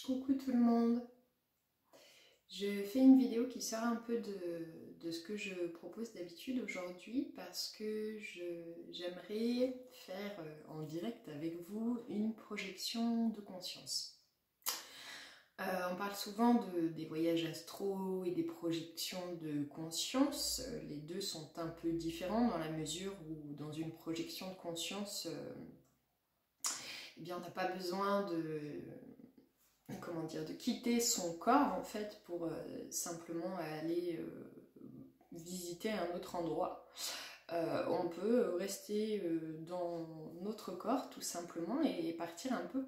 Coucou tout le monde. Je fais une vidéo qui sort un peu de ce que je propose d'habitude aujourd'hui parce que j'aimerais faire en direct avec vous une projection de conscience. On parle souvent des voyages astraux et des projections de conscience. Les deux sont un peu différents dans la mesure où dans une projection de conscience, eh bien, on n'a pas besoin de quitter son corps en fait pour simplement aller visiter un autre endroit. On peut rester dans notre corps tout simplement et partir un peu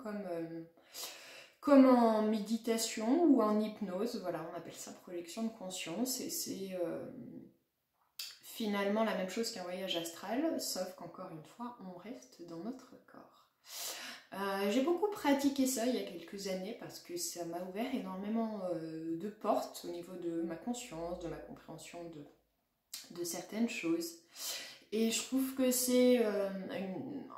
comme en méditation ou en hypnose. Voilà, on appelle ça projection de conscience et c'est finalement la même chose qu'un voyage astral, sauf qu'encore une fois, on reste dans notre corps. J'ai beaucoup pratiqué ça il y a quelques années parce que ça m'a ouvert énormément de portes au niveau de ma conscience, de ma compréhension de certaines choses. Et je trouve que c'est,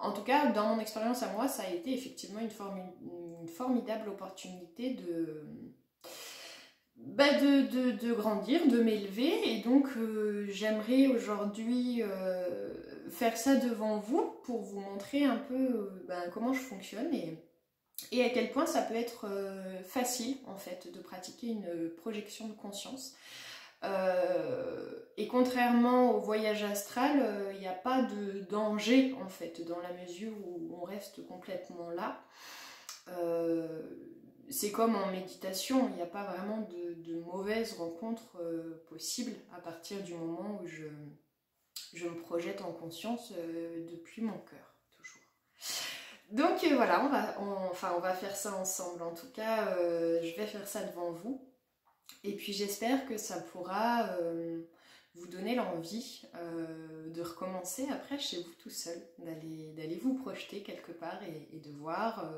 en tout cas dans mon expérience à moi, ça a été effectivement une formidable opportunité de grandir, de m'élever. Et donc j'aimerais aujourd'hui faire ça devant vous pour vous montrer un peu comment je fonctionne et à quel point ça peut être facile en fait de pratiquer une projection de conscience. Et contrairement au voyage astral, il n'y a pas de danger en fait dans la mesure où on reste complètement là. C'est comme en méditation, il n'y a pas vraiment de mauvaises rencontres possibles à partir du moment où je me projette en conscience depuis mon cœur, toujours. Donc voilà, on va faire ça ensemble. En tout cas, je vais faire ça devant vous. Et puis j'espère que ça pourra vous donner l'envie de recommencer après chez vous tout seul, d'aller vous projeter quelque part et de voir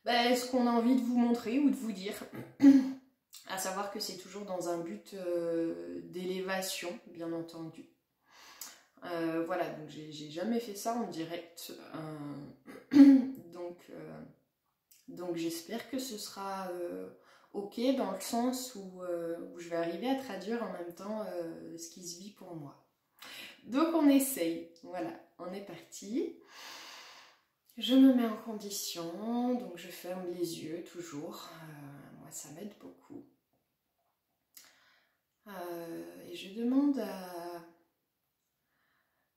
ce qu'on a envie de vous montrer ou de vous dire. À savoir que c'est toujours dans un but d'élévation, bien entendu. Voilà, donc j'ai jamais fait ça en direct. Donc j'espère que ce sera ok dans le sens où je vais arriver à traduire en même temps ce qui se vit pour moi. Donc on essaye, voilà, on est parti. Je me mets en condition, donc je ferme les yeux toujours, moi ça m'aide beaucoup. Et je demande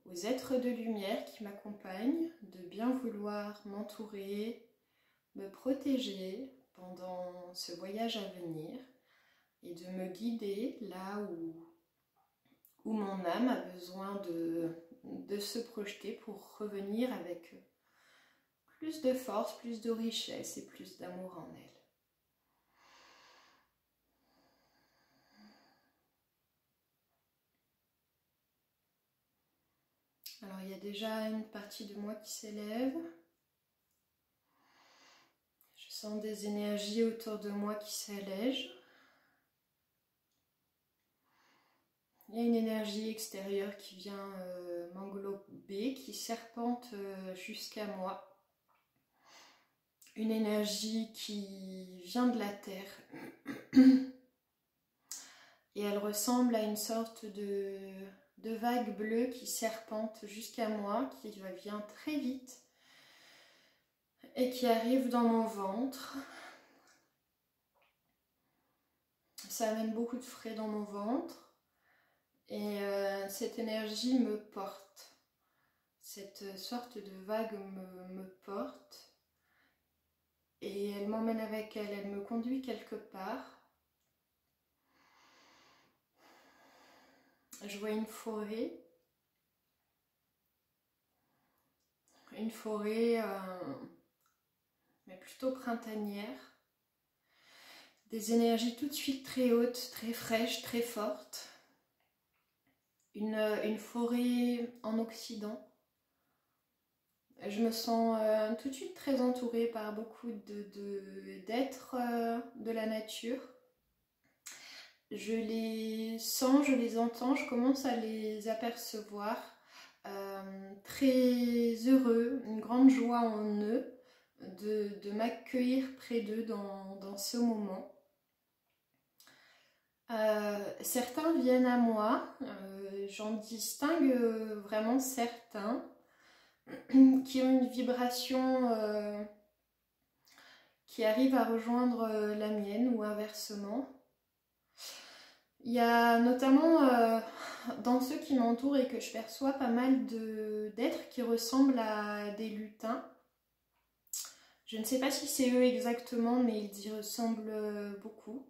aux êtres de lumière qui m'accompagnent de bien vouloir m'entourer, me protéger pendant ce voyage à venir et de me guider là où mon âme a besoin de se projeter pour revenir avec plus de force, plus de richesse et plus d'amour en elle. Alors il y a déjà une partie de moi qui s'élève. Je sens des énergies autour de moi qui s'allègent. Il y a une énergie extérieure qui vient m'englober, qui serpente jusqu'à moi. Une énergie qui vient de la terre. Et elle ressemble à une sorte de vague bleue qui serpente jusqu'à moi, qui vient très vite et qui arrive dans mon ventre. Ça amène beaucoup de frais dans mon ventre et cette énergie me porte. Cette sorte de vague me porte et elle m'emmène avec elle, elle me conduit quelque part. Je vois une forêt mais plutôt printanière. Des énergies tout de suite très hautes, très fraîches, très fortes. Une forêt en Occident. Je me sens tout de suite très entourée par beaucoup d'êtres de la nature. Je les sens, je les entends, je commence à les apercevoir. Très heureux, une grande joie en eux. de m'accueillir près d'eux dans ce moment. Certains viennent à moi, j'en distingue vraiment certains qui ont une vibration qui arrive à rejoindre la mienne ou inversement. Il y a notamment dans ceux qui m'entourent et que je perçois pas mal d'êtres qui ressemblent à des lutins. Je ne sais pas si c'est eux exactement, mais ils y ressemblent beaucoup.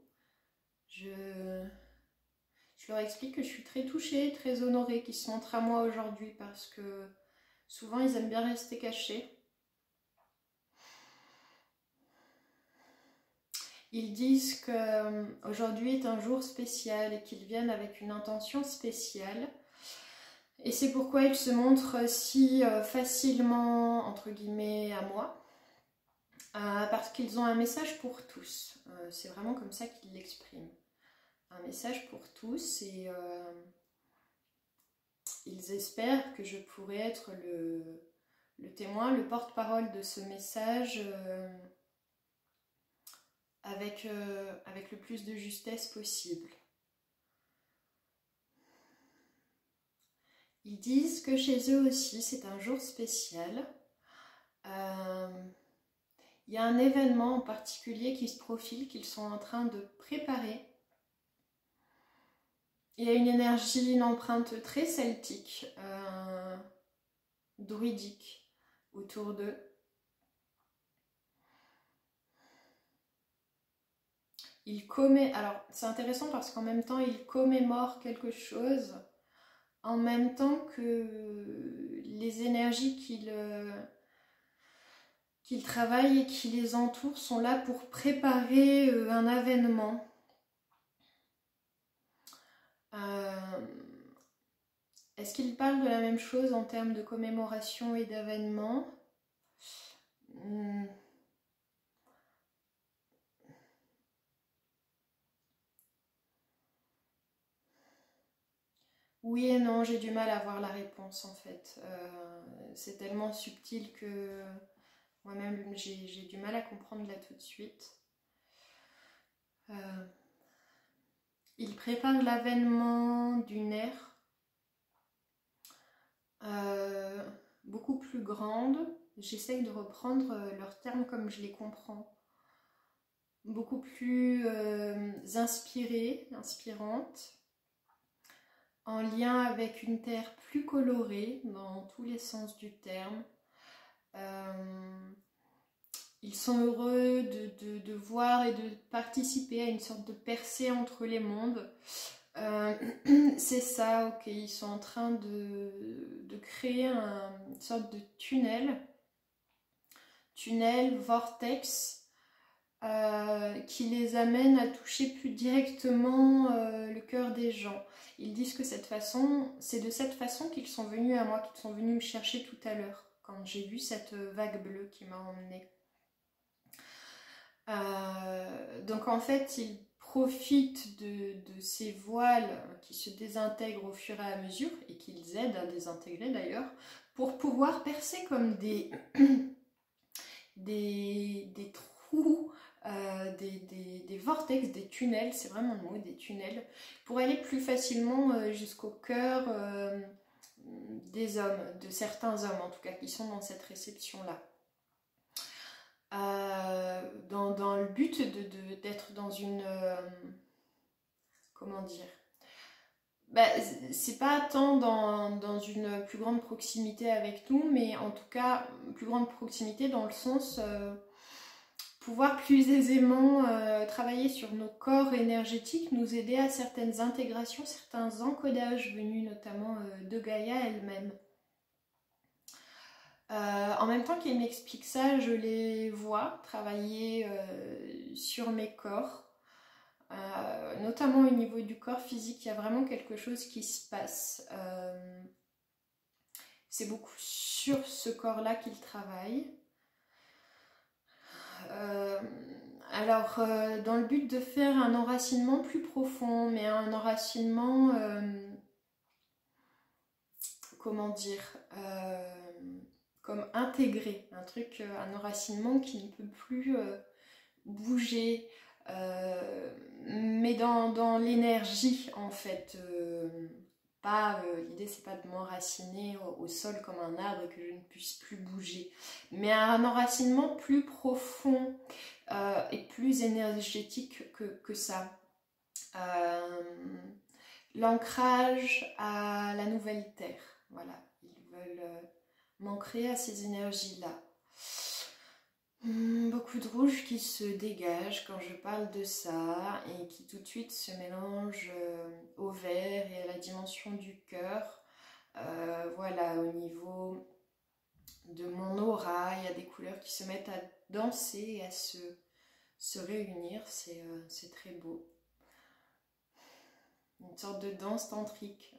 Je leur explique que je suis très touchée, très honorée qu'ils se montrent à moi aujourd'hui parce que souvent ils aiment bien rester cachés. Ils disent qu'aujourd'hui est un jour spécial et qu'ils viennent avec une intention spéciale. Et c'est pourquoi ils se montrent si facilement, entre guillemets, à moi. Parce qu'ils ont un message pour tous. C'est vraiment comme ça qu'ils l'expriment. Un message pour tous et ils espèrent que je pourrai être le témoin, le porte-parole de ce message avec le plus de justesse possible. Ils disent que chez eux aussi c'est un jour spécial. Il y a un événement en particulier qui se profile, qu'ils sont en train de préparer. Il y a une énergie, une empreinte très celtique, druidique autour d'eux. Alors c'est intéressant parce qu'en même temps ils commémorent quelque chose, en même temps que les énergies qu'ils travaillent et qui les entourent sont là pour préparer un événement. Est-ce qu'ils parlent de la même chose en termes de commémoration et d'événement? Oui et non, j'ai du mal à voir la réponse en fait. C'est tellement subtil que moi-même j'ai du mal à comprendre là tout de suite. Ils préparent l'avènement d'une ère beaucoup plus grande. J'essaye de reprendre leurs termes comme je les comprends. Beaucoup plus inspirante, en lien avec une terre plus colorée dans tous les sens du terme. Ils sont heureux de voir et de participer à une sorte de percée entre les mondes. C'est ça, ok, ils sont en train de créer une sorte de tunnel, vortex, qui les amène à toucher plus directement le cœur des gens. Ils disent que c'est de cette façon qu'ils sont venus à moi, qu'ils sont venus me chercher tout à l'heure, quand j'ai vu cette vague bleue qui m'a emmenée. Donc en fait, ils profitent de ces voiles qui se désintègrent au fur et à mesure, et qu'ils aident à désintégrer d'ailleurs, pour pouvoir percer comme des trous, des vortex, des tunnels, c'est vraiment le mot, des tunnels, pour aller plus facilement jusqu'au cœur des hommes, de certains hommes en tout cas, qui sont dans cette réception-là. Dans le but d'être dans une... comment dire, c'est pas tant dans une plus grande proximité avec nous, mais en tout cas, plus grande proximité dans le sens pouvoir plus aisément travailler sur nos corps énergétiques, nous aider à certaines intégrations, certains encodages venus notamment de Gaïa elle-même. En même temps qu'ils m'expliquent ça, je les vois travailler sur mes corps. Notamment au niveau du corps physique, il y a vraiment quelque chose qui se passe. C'est beaucoup sur ce corps-là qu'ils travaillent. Alors, dans le but de faire un enracinement plus profond, mais un enracinement, comment dire, comme intégré, un truc, un enracinement qui ne peut plus bouger, mais dans l'énergie en fait. L'idée c'est pas de m'enraciner au sol comme un arbre et que je ne puisse plus bouger, mais un enracinement plus profond et plus énergétique que ça. L'ancrage à la nouvelle terre, voilà, ils veulent m'ancrer à ces énergies-là. Beaucoup de rouge qui se dégage quand je parle de ça et qui tout de suite se mélange au vert et à la dimension du cœur. Voilà, au niveau de mon aura, il y a des couleurs qui se mettent à danser et à se réunir, c'est très beau. Une sorte de danse tantrique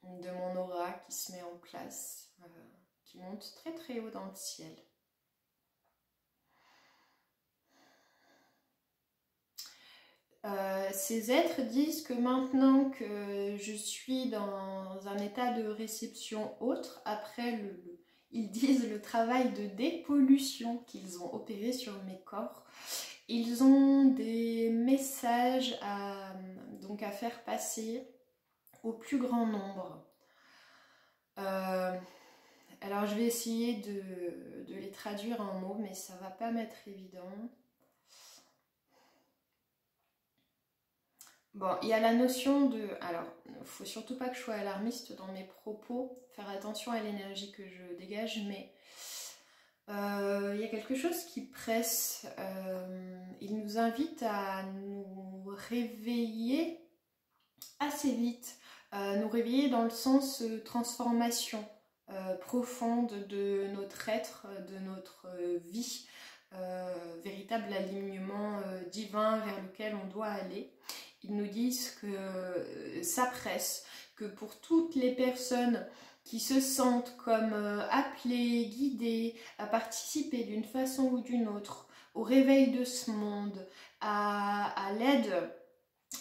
de mon aura qui se met en place, qui monte très très haut dans le ciel. Ces êtres disent que maintenant que je suis dans un état de réception autre, après ils disent le travail de dépollution qu'ils ont opéré sur mes corps, ils ont des messages à faire passer au plus grand nombre. Alors je vais essayer de les traduire en mots, mais ça va pas m'être évident. Bon, il y a la notion de... Alors, il ne faut surtout pas que je sois alarmiste dans mes propos, faire attention à l'énergie que je dégage, mais il y a quelque chose qui presse. Il nous invite à nous réveiller assez vite, nous réveiller dans le sens transformation profonde de notre être, de notre vie, véritable alignement divin vers lequel on doit aller. Ils nous disent que ça presse, que pour toutes les personnes qui se sentent comme appelées, guidées à participer d'une façon ou d'une autre au réveil de ce monde, à l'aide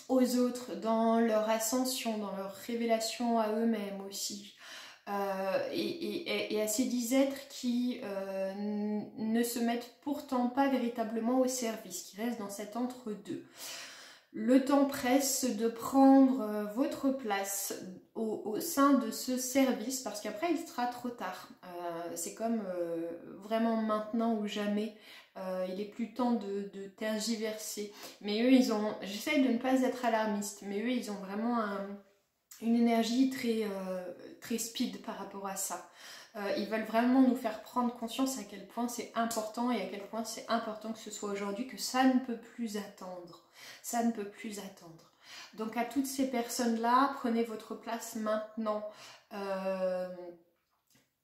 aux autres dans leur ascension, dans leur révélation à eux-mêmes aussi, et à ces 10 êtres qui ne se mettent pourtant pas véritablement au service, qui restent dans cet entre-deux. Le temps presse de prendre votre place au sein de ce service, parce qu'après il sera trop tard. C'est comme vraiment maintenant ou jamais. Il est plus temps de tergiverser. Mais eux, j'essaye de ne pas être alarmiste, mais eux, ils ont vraiment une énergie très speed par rapport à ça. Ils veulent vraiment nous faire prendre conscience à quel point c'est important et à quel point c'est important que ce soit aujourd'hui, que ça ne peut plus attendre. Ça ne peut plus attendre. Donc à toutes ces personnes-là, prenez votre place maintenant.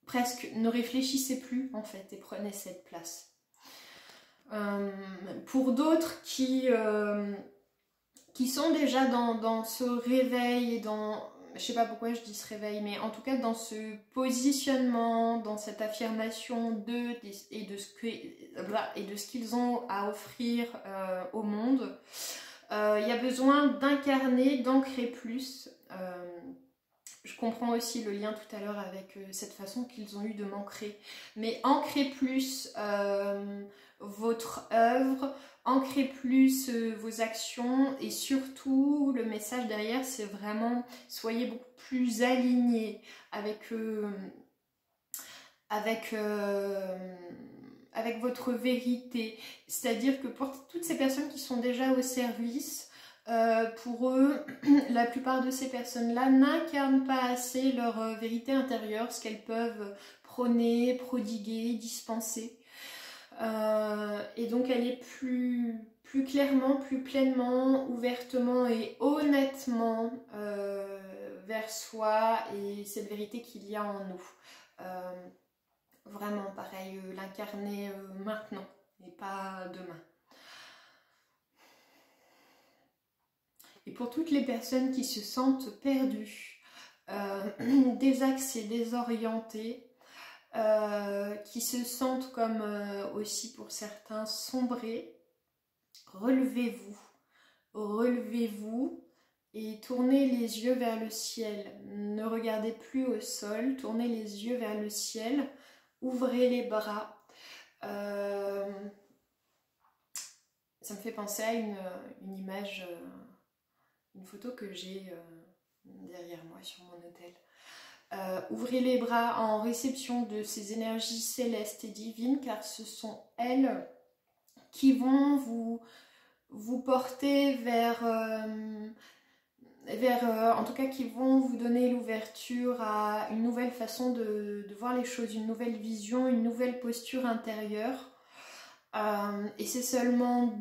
Presque ne réfléchissez plus en fait et prenez cette place. Pour d'autres qui sont déjà dans ce réveil et dans... Je sais pas pourquoi je dis ce réveil, mais en tout cas dans ce positionnement, dans cette affirmation d'eux et de ce qu'ils ont à offrir au monde, il y a besoin d'incarner, d'ancrer plus. Je comprends aussi le lien tout à l'heure avec cette façon qu'ils ont eu de m'ancrer, mais ancrer plus votre œuvre, ancrer plus vos actions, et surtout le message derrière c'est vraiment soyez beaucoup plus alignés avec votre vérité. C'est-à-dire que pour toutes ces personnes qui sont déjà au service, pour eux, la plupart de ces personnes-là n'incarnent pas assez leur vérité intérieure, ce qu'elles peuvent prôner, prodiguer, dispenser. Et donc elle est plus clairement, plus pleinement, ouvertement et honnêtement vers soi et cette vérité qu'il y a en nous. Vraiment pareil, l'incarner maintenant et pas demain. Et pour toutes les personnes qui se sentent perdues, désaxées, désorientées, qui se sentent comme aussi pour certains sombrés, relevez-vous, relevez-vous et tournez les yeux vers le ciel. Ne regardez plus au sol, tournez les yeux vers le ciel, ouvrez les bras. Ça me fait penser à une image, une photo que j'ai derrière moi sur mon autel. Ouvrez les bras en réception de ces énergies célestes et divines, car ce sont elles qui vont vous porter vers, en tout cas qui vont vous donner l'ouverture à une nouvelle façon de voir les choses, une nouvelle vision, une nouvelle posture intérieure. Et c'est seulement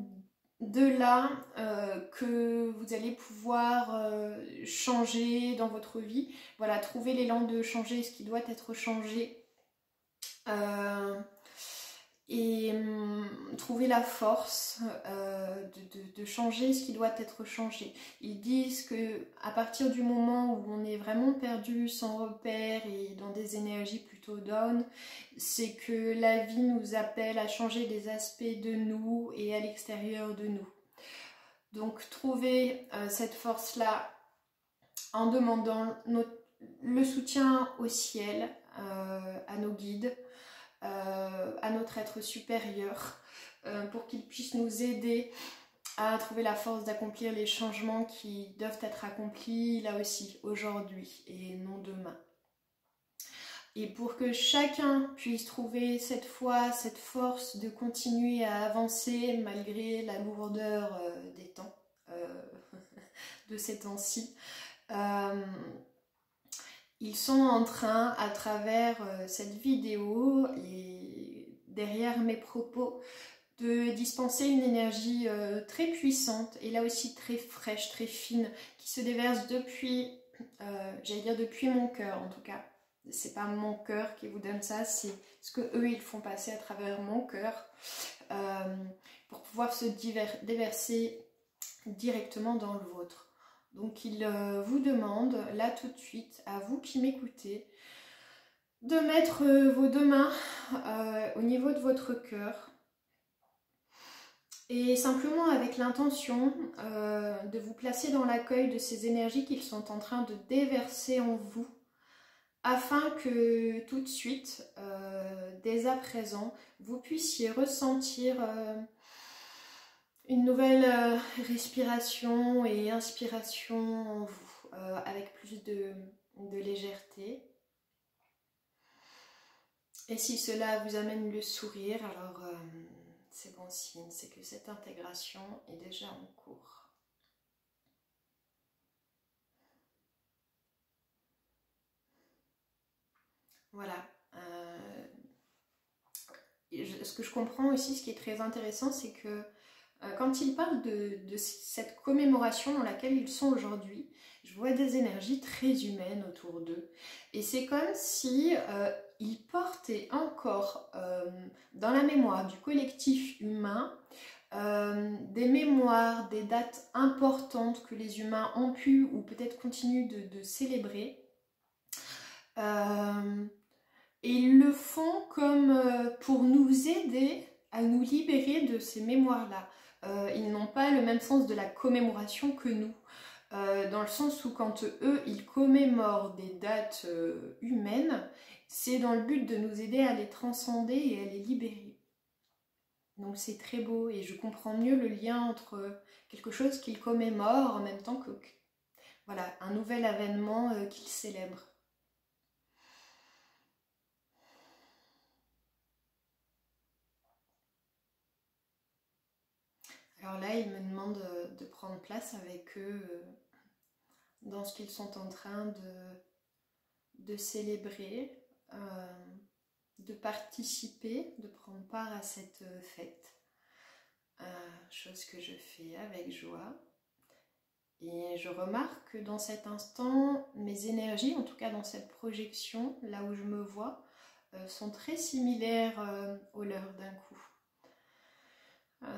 de là que vous allez pouvoir changer dans votre vie. Voilà, trouver l'élan de changer ce qui doit être changé. Et trouver la force de changer ce qui doit être changé. Ils disent que à partir du moment où on est vraiment perdu, sans repère et dans des énergies plutôt down, c'est que la vie nous appelle à changer des aspects de nous et à l'extérieur de nous. Donc trouver cette force-là en demandant le soutien au ciel, à nos guides, à notre être supérieur, pour qu'il puisse nous aider à trouver la force d'accomplir les changements qui doivent être accomplis là aussi, aujourd'hui et non demain. Et pour que chacun puisse trouver cette foi, cette force de continuer à avancer malgré la lourdeur des temps, de ces temps-ci, ils sont en train, à travers cette vidéo et derrière mes propos, de dispenser une énergie très puissante et là aussi très fraîche, très fine, qui se déverse depuis, j'allais dire depuis mon cœur en tout cas. C'est pas mon cœur qui vous donne ça, c'est ce que eux ils font passer à travers mon cœur pour pouvoir se déverser directement dans le vôtre. Donc il vous demande là tout de suite, à vous qui m'écoutez, de mettre vos deux mains au niveau de votre cœur et simplement avec l'intention de vous placer dans l'accueil de ces énergies qu'ils sont en train de déverser en vous, afin que tout de suite, dès à présent, vous puissiez ressentir une nouvelle respiration et inspiration en vous, avec plus de légèreté. Et si cela vous amène le sourire, alors c'est bon signe, c'est que cette intégration est déjà en cours. Voilà. Ce que je comprends aussi, ce qui est très intéressant, c'est que quand ils parlent de cette commémoration dans laquelle ils sont aujourd'hui, je vois des énergies très humaines autour d'eux. Et c'est comme si ils portaient encore dans la mémoire du collectif humain des mémoires, des dates importantes que les humains ont pu ou peut-être continuent de célébrer. Et ils le font comme pour nous aider à nous libérer de ces mémoires-là. Ils n'ont pas le même sens de la commémoration que nous. Dans le sens où quand eux, ils commémorent des dates humaines, c'est dans le but de nous aider à les transcender et à les libérer. Donc c'est très beau et je comprends mieux le lien entre quelque chose qu'ils commémorent en même temps que voilà, un nouvel avènement qu'ils célèbrent. Alors là, ils me demandent de prendre place avec eux dans ce qu'ils sont en train de célébrer, de participer, de prendre part à cette fête. Chose que je fais avec joie. Et je remarque que dans cet instant, mes énergies, en tout cas dans cette projection, là où je me vois, sont très similaires aux leurs d'un coup.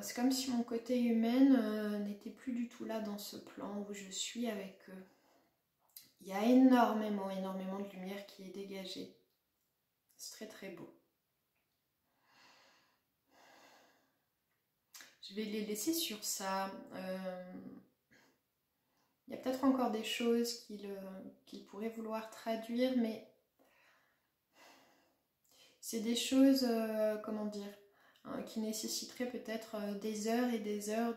C'est comme si mon côté humain n'était plus du tout là dans ce plan où je suis avec eux. Il y a énormément de lumière qui est dégagée. C'est très très beau. Je vais les laisser sur ça. Il Il y a peut-être encore des choses qu'il pourrait vouloir traduire, mais c'est des choses, comment dire, qui nécessiteraient peut-être des heures et des heures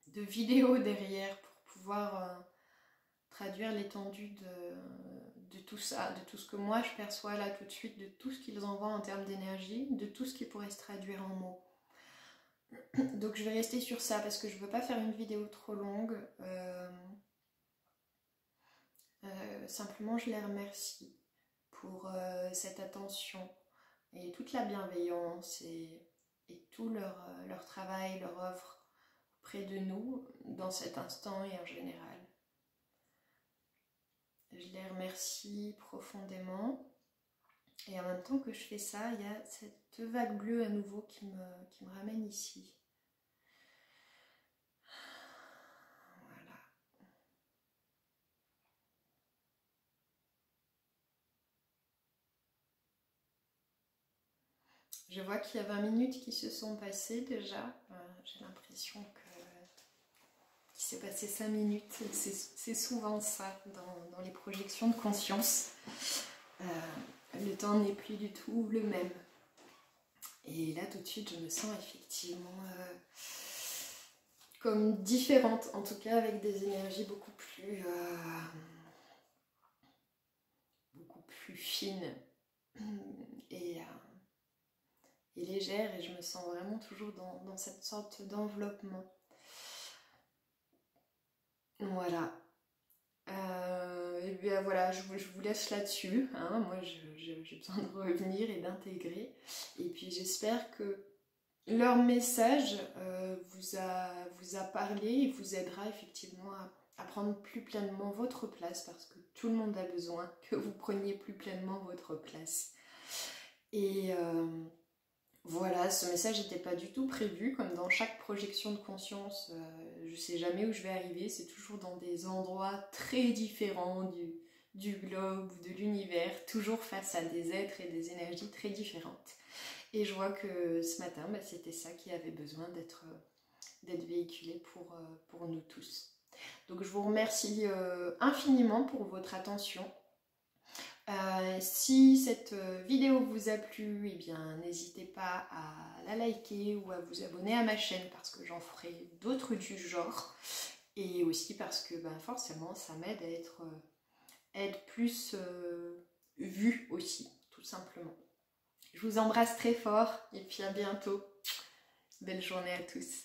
de vidéos derrière pour pouvoir traduire l'étendue de tout ça, de tout ce que moi je perçois là tout de suite, de tout ce qu'ils envoient en termes d'énergie, de tout ce qui pourrait se traduire en mots. Donc je vais rester sur ça parce que je ne veux pas faire une vidéo trop longue. Simplement je les remercie pour cette attention et toute la bienveillance et tout leur travail, leur œuvre auprès de nous dans cet instant et en général. Je les remercie profondément. Et en même temps que je fais ça, il y a cette vague bleue à nouveau qui me ramène ici. Voilà. Je vois qu'il y a 20 minutes qui se sont passées déjà. J'ai l'impression qu'il s'est passé 5 minutes. C'est souvent ça dans les projections de conscience. Le temps n'est plus du tout le même. Et là, tout de suite, je me sens effectivement comme différente, en tout cas avec des énergies beaucoup plus fines et légères. Et je me sens vraiment toujours dans cette sorte d'enveloppement. Voilà. Et bien voilà, je vous laisse là-dessus. Hein. Moi, j'ai besoin de revenir et d'intégrer. Et puis, j'espère que leur message vous a parlé et vous aidera effectivement à prendre plus pleinement votre place parce que tout le monde a besoin que vous preniez plus pleinement votre place. Et voilà, ce message n'était pas du tout prévu, comme dans chaque projection de conscience, je ne sais jamais où je vais arriver, c'est toujours dans des endroits très différents du globe ou de l'univers, toujours face à des êtres et des énergies très différentes. Et je vois que ce matin, c'était ça qui avait besoin d'être véhiculé pour nous tous. Donc je vous remercie infiniment pour votre attention. Si cette vidéo vous a plu, eh bien n'hésitez pas à la liker ou à vous abonner à ma chaîne parce que j'en ferai d'autres du genre. Et aussi parce que forcément ça m'aide à être plus vue aussi, tout simplement. Je vous embrasse très fort et puis à bientôt. Belle journée à tous.